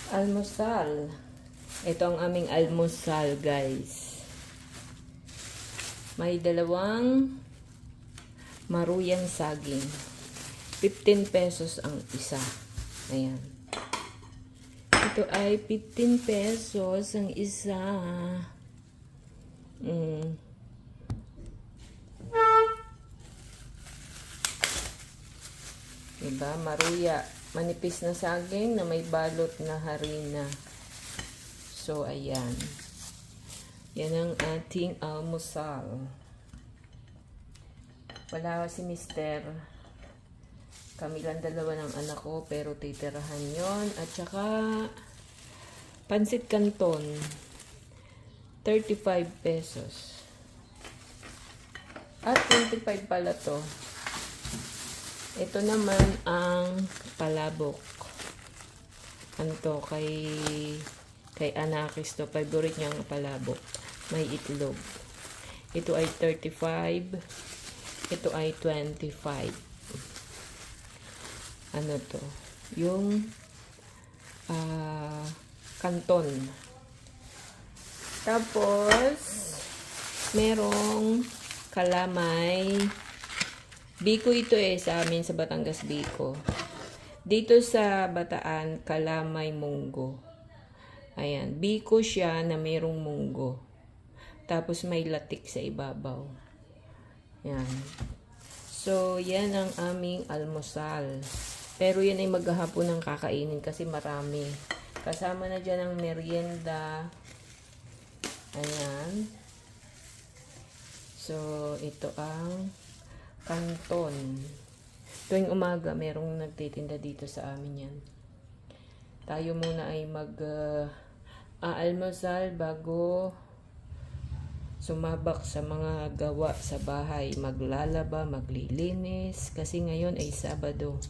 Almusal. Ito ang aming almusal, guys. May dalawang maruyang saging. 15 pesos ang isa. Ayan. Ito ay 15 pesos ang isa. Diba? Maruya. Manipis na saging na may balot na harina. So, ayan. Yan ang ating almusal. Wala si Mister. Kami lang dalawa ng anak ko, pero titirahan yon. At saka, pansit canton. 35 pesos. At 25 pala to. Ito naman ang palabok. Anto kay Anakis to. Favorite niya ang palabok. May itlog. Ito ay 35. Ito ay 25. Ano to? Yung canton. Tapos merong kalamay. Biko ito sa amin sa Batangas, Biko. Dito sa Bataan, kalamay munggo. Ayan, biko siya na mayroong munggo. Tapos may latik sa ibabaw. Ayan. So, yan ang aming almusal. Pero yan ay maghahapon ng kakainin kasi marami. Kasama na dyan ang merienda. Ayan. So, ito ang canton. Tuwing umaga, merong nagtitinda dito sa amin yan. Tayo muna ay almusal bago sumabak sa mga gawa sa bahay. Maglalaba, maglilinis. Kasi ngayon ay Sabado.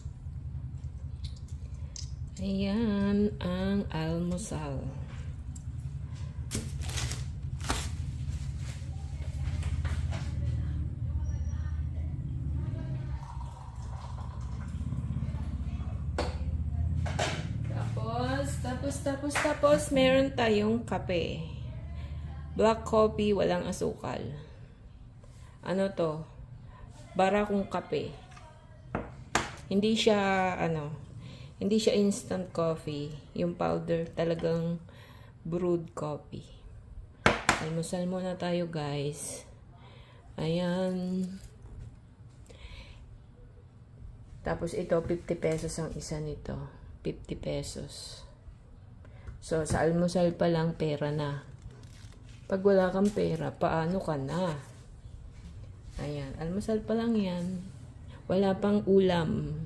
Ayan ang almusal. Tapos, meron tayong kape. Black coffee, walang asukal. Ano to? Barakong kape. Hindi siya, hindi siya instant coffee. Yung powder, talagang brewed coffee. Almusal muna tayo, guys. Ayan. Tapos ito, 50 pesos ang isa nito. 50 pesos. So, sa almusal pa lang, pera na. Pag wala kang pera, paano ka na? Ayan, almusal pa lang yan. Wala pang ulam.